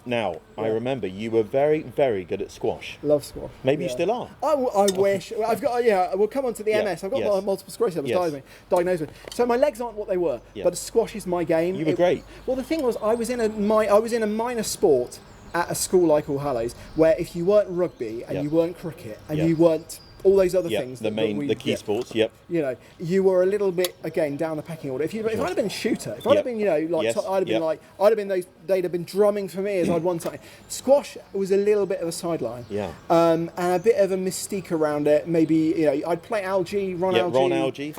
Now, I remember you were very, very good at squash. Love squash. Maybe you still are. I wish. I've got, we'll come on to the MS. I've got multiple sclerosis. I was diagnosed with. So my legs aren't what they were, but squash is my game. You were great. Well, the thing was, I was in a minor sport at a school like Allhallows, where if you weren't rugby and you weren't cricket and you weren't all those other things, the key sports. You know, you were a little bit again down the pecking order. If I'd have been a shooter, if I'd have been, I'd have been those. They'd have been drumming for me as I'd won something. Squash was a little bit of a sideline, and a bit of a mystique around it. Maybe I'd play algae, Ron Algae.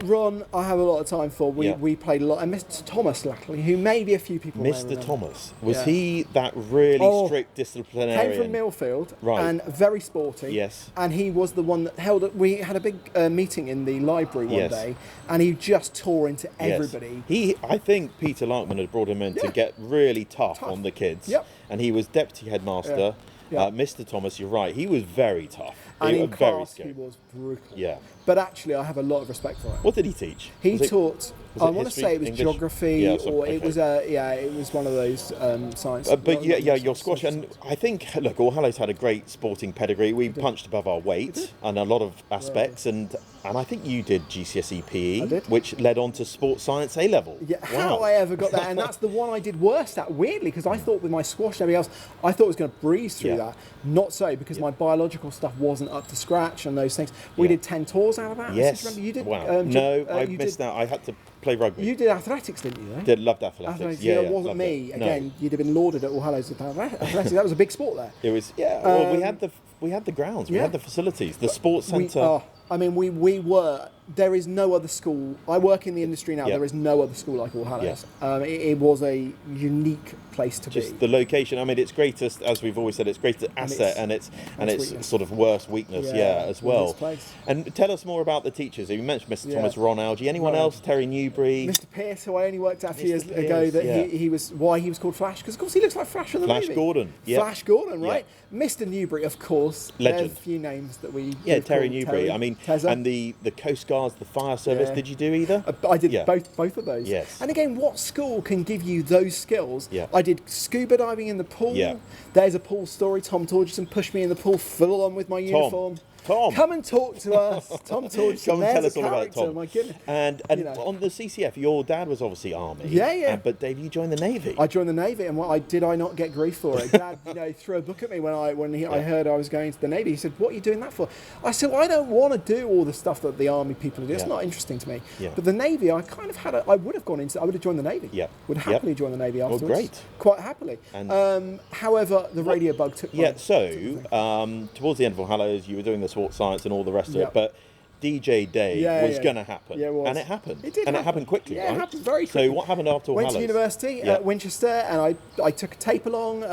Ron, I have a lot of time for. We played a lot, and Mr. Thomas, luckily, who maybe a few people. Mr. Thomas, was he that really strict disciplinarian? Came from Millfield, right, and very sporty. Yes, and he was the one that held it. We had a big meeting in the library one day, and he just tore into everybody. I think Peter Larkman had brought him in to get really tough on the kids. And he was deputy headmaster. Mr. Thomas, you're right, he was very tough. And in class, he was brutal. But actually, I have a lot of respect for him. What did he teach? He taught. I want to say it was English? Geography, it was it was one of those science. But your squash, and I think Allhallows had a great sporting pedigree. We punched above our weight on a lot of aspects, and I think you did GCSE PE, which led on to sports science A level. Yeah, how I ever got that, and that's the one I did worst at. Weirdly, because I thought with my squash and everything else, I thought I was going to breeze through that. Not so, because my biological stuff wasn't up to scratch and those things. We did 10 tours out of that. Yes. Remember you did? Wow. No, I missed out. I had to play rugby. You did athletics, didn't you? Loved athletics. It wasn't me. Again, you'd have been lauded at Allhallows with athletics. That was a big sport there. It was. Well, we had the grounds. We had the facilities. The sports centre. We were. There is no other school. I work in the industry now. There is no other school like Allhallows. It was a unique place to be. Just the location. I mean, its greatest, as we've always said, its greatest asset and its sort of worst weakness. As well. And tell us more about the teachers. You mentioned Mr. Thomas, Ron Algie. Anyone else? Terry Newbury. Mr. Pierce, who I only worked at a few years ago. That he was why he was called Flash, because of course he looks like Flash in the movie. Flash Gordon. Flash Gordon, right? Mr. Newbury, of course. Legend. There's a few names that we. Terry Newbury. I mean, and the Coast Guards, the fire service. Did you do either? I did both of those. Yes. And again, what school can give you those skills? I did scuba diving in the pool. There's a pool story. Tom Torgerson pushed me in the pool full on with my uniform. Tom, come and talk to us. Tom Torgerson. Come and tell us all about it, Tom. My goodness. And on the CCF, your dad was obviously Army. But Dave, you joined the Navy. I joined the Navy, and did I not get grief for it? Dad, threw a book at me when I heard I was going to the Navy. He said, "What are you doing that for?" I said, "I don't want to do all the stuff that the Army people do. It's not interesting to me." But the Navy, I kind of had. I would have gone into. I would have joined the Navy. Would happily join the Navy afterwards. Well, great. Quite happily. However, the radio bug took. So towards the end of Allhallows, you were doing the sports science and all the rest of it, but DJ Day was going to happen, and it happened. It did, and it happened quickly. It happened very quickly. So what happened after Allhallows? Went to university at Winchester, and I took a tape along.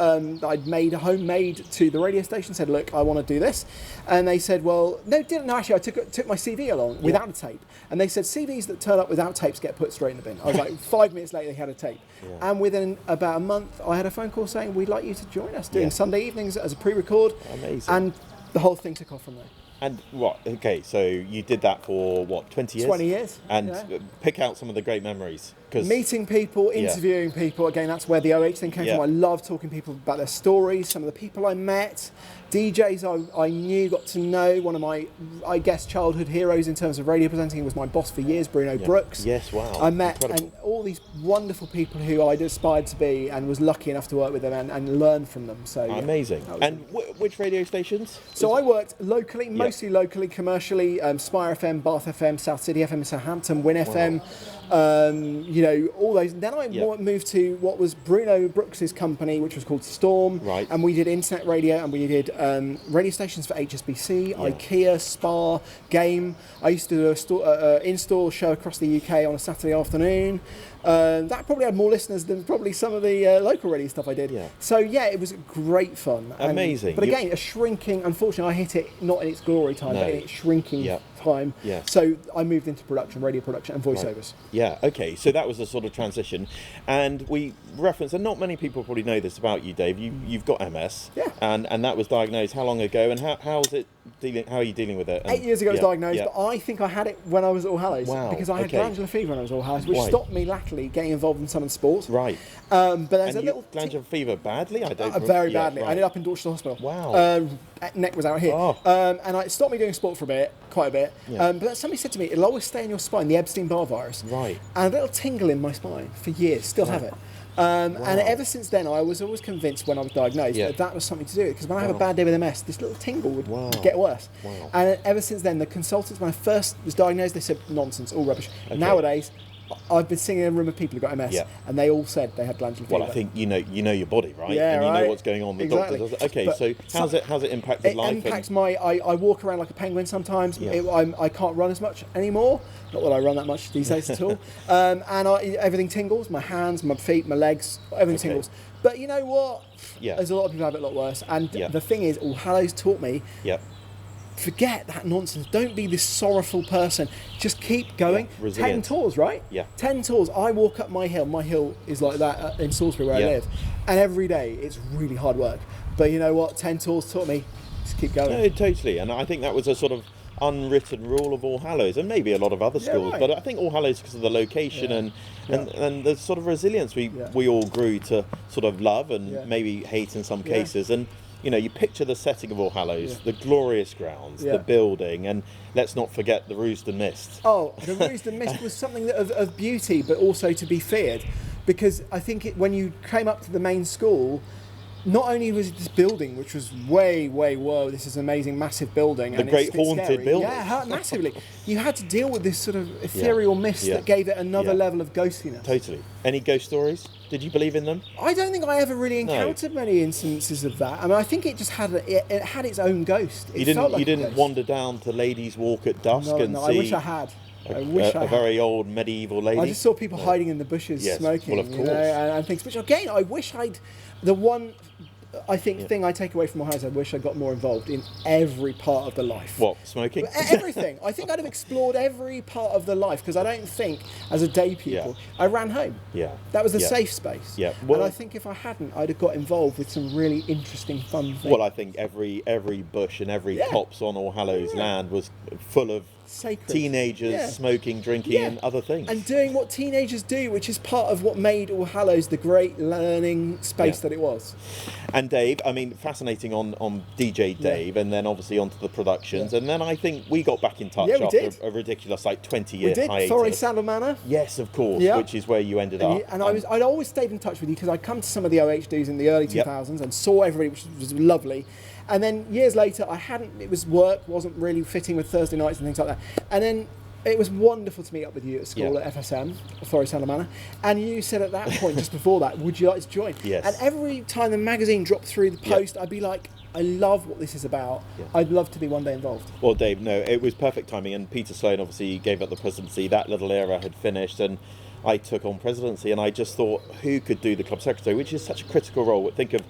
I'd made a homemade to the radio station. Said, "Look, I want to do this," and they said, "Well, no, didn't. No, actually, I took my CV along without a tape." And they said, "CVs that turn up without tapes get put straight in the bin." I was like, 5 minutes later, they had a tape, and within about a month, I had a phone call saying, "We'd like you to join us doing Sunday evenings as a pre-record." Amazing. And the whole thing took off from there. And what? Okay, so you did that for what? 20 years. 20 years. And pick out some of the great memories. Meeting people, interviewing people. Again, that's where the OH thing came from. I love talking to people about their stories. Some of the people I met, DJs I knew, got to know. One of my, I guess, childhood heroes in terms of radio presenting was my boss for years, Bruno Brooks. Yes, wow. I met and all these wonderful people who I'd aspired to be, and was lucky enough to work with them and learn from them. So amazing. And which radio stations? So I worked locally, mostly locally, commercially. Spire FM, Bath FM, South City FM in Southampton, Win FM. All those. Then I moved to what was Bruno Brooks's company, which was called Storm. Right. And we did internet radio, and we did radio stations for HSBC, IKEA, Spa, Game. I used to do a in-store show across the UK on a Saturday afternoon. That probably had more listeners than probably some of the local radio stuff I did. So it was great fun. Amazing. But again, a shrinking. Unfortunately, I hit it not in its glory time, but in its shrinking time. So I moved into production, radio production, and voiceovers. Okay. So that was a sort of transition, and we referenced, and not many people probably know this about you, Dave. You've got MS. And that was diagnosed how long ago? And how's it How are you dealing with it? 8 years ago, I was diagnosed, but I think I had it when I was at Allhallows because I had glandular fever when I was at Allhallows, which stopped me latterly getting involved in some of the sports. Right. But there's a little glandular fever badly. I don't. Very badly. Right. I ended up in Dorchester Hospital. Wow. Neck was out here, and it stopped me doing sport for quite a bit. Yeah. But somebody said to me, it'll always stay in your spine, the Epstein-Barr virus. Right. And a little tingle in my spine for years, still have it. And ever since then, I was always convinced when I was diagnosed that was something to do with it. Because when I have a bad day with MS, this little tingle would get worse. Wow. And ever since then, the consultants, when I first was diagnosed, they said, nonsense, all rubbish. Okay. Nowadays, I've been sitting in a room of people who've got MS, and they all said they had glandular fever. Well, I think you know your body, right? Yeah, and you know what's going on. The doctor does it. Okay, but so how's it impacted life? It impacts I walk around like a penguin sometimes. Yeah. I can't run as much anymore. Not that I run that much these days at all. And everything tingles. My hands, my feet, my legs, everything tingles. But you know what? Yeah. There's a lot of people who have it a lot worse. And the thing is, Allhallows taught me. Yeah. Forget that nonsense. Don't be this sorrowful person. Just keep going. 10 tours, right? Yeah. 10 tours. I walk up my hill. My hill is like that in Salisbury where I live. And every day it's really hard work. But you know what? 10 tours taught me. Just keep going. No, totally. And I think that was a sort of unwritten rule of Allhallows, and maybe a lot of other schools. But I think Allhallows, because of the location and the sort of resilience we all grew to sort of love and maybe hate in some cases. And you know, you picture the setting of Allhallows, the glorious grounds, the building, and let's not forget the Roost and Mist. Oh, the Roost and Mist was something of beauty, but also to be feared, because I think when you came up to the main school, not only was it this building, which was whoa, this is an amazing, massive building. The great haunted building. Yeah, massively. You had to deal with this sort of ethereal mist that gave it another level of ghostliness. Totally. Any ghost stories? Did you believe in them? I don't think I ever really encountered many instances of that. I mean, I think it just had it had its own ghost. You didn't wander down to Ladies' Walk at dusk and see. I wish I had. A very old medieval lady. I just saw people hiding in the bushes smoking. Well, of course. And things. Which again, I wish I'd. The one, I think, thing I take away from Allhallows, I wish I got more involved in every part of the life. What, smoking? Everything. I think I'd have explored every part of the life, because I don't think, as a day pupil, I ran home. Yeah. That was a safe space. Yeah. Well, and I think if I hadn't, I'd have got involved with some really interesting, fun things. Well, I think every bush and every copse on Allhallows land was full of sacred teenagers smoking, drinking, and other things, and doing what teenagers do, which is part of what made Allhallows the great learning space that it was. And Dave, I mean, fascinating on DJ Dave, and then obviously onto the productions, and then I think we got back in touch after a ridiculous 20-year hiatus. We did. Forest Sandal Manor. Yes, of course, which is where you ended up. And I'd always stayed in touch with you because I'd come to some of the OH dues in the early 2000s and saw everybody, which was lovely. And then years later, it was work, wasn't really fitting with Thursday nights and things like that. And then it was wonderful to meet up with you at school at FSM, Forest Sandal Manor. And you said at that point, just before that, would you like to join? Yes. And every time the magazine dropped through the post, I'd be like, I love what this is about. I'd love to be one day involved. Well, Dave, no, it was perfect timing. And Peter Sloan obviously gave up the presidency. That little era had finished. And I took on presidency, and I just thought, who could do the club secretary, which is such a critical role. Think of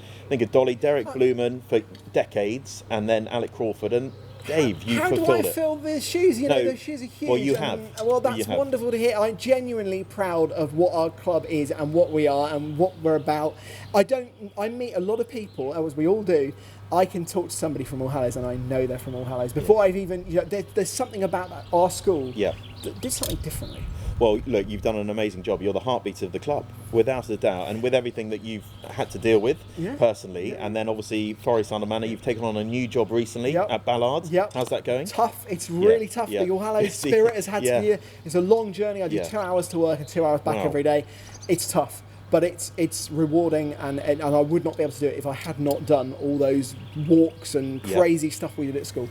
Dolly, Derek Blumen for decades, and then Alec Crawford, and Dave, you fulfilled it. How do I fill the shoes? You know, those shoes are huge. Well, you have. Well, that's wonderful to hear. I'm genuinely proud of what our club is and what we are and what we're about. I meet a lot of people, as we all do. I can talk to somebody from Allhallows and I know they're from Allhallows before I've even. There's something about our school that did something differently. Well, look, you've done an amazing job. You're the heartbeat of the club, without a doubt. And with everything that you've had to deal with personally, and then obviously Forest Sandal Manor, you've taken on a new job recently at Ballard. How's that going? Tough. It's really tough. The Allhallows spirit has had to be. It's a long journey. I do 2 hours to work and 2 hours back every day. It's tough. But it's rewarding, and I would not be able to do it if I had not done all those walks and crazy stuff we did at school.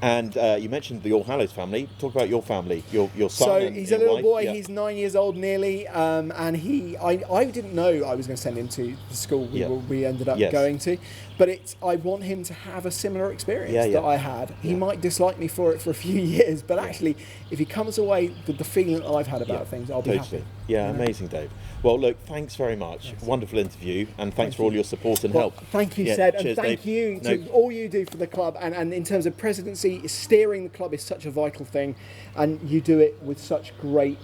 And you mentioned the Allhallows family. Talk about your family, your son. So he's a little wife. boy. He's 9 years old nearly, and I didn't know I was going to send him to the school we ended up going to. But I want him to have a similar experience that I had. He might dislike me for it for a few years, but actually, if he comes away with the feeling that I've had about things, I'll be happy. Yeah, amazing, Dave. Well, look, thanks very much. Yes. Wonderful interview, and thanks for all your support and help. Thank you, Seb, and thank you to all you do for the club. And in terms of presidency, steering the club is such a vital thing, and you do it with such great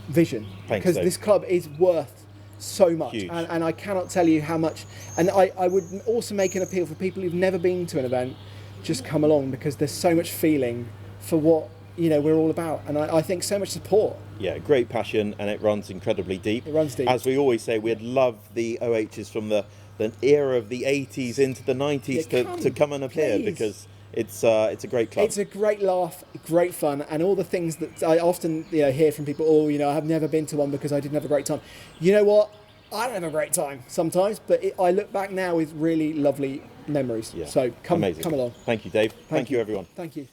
vision. Thanks, because this club is worth so much, and I cannot tell you how much. And I would also make an appeal for people who've never been to an event just come along, because there's so much feeling for what we're all about, and I think so much support. Yeah, great passion, and it runs incredibly deep. It runs deep. As we always say, we'd love the OHs from the era of the 80s into the 90s to come and appear, please. Because it's a great club. It's a great laugh, great fun, and all the things that I often hear from people. Oh, I've never been to one because I didn't have a great time. You know what? I don't have a great time sometimes, but I look back now with really lovely memories. Yeah. So come along. Thank you, Dave. Thank you, everyone. Thank you.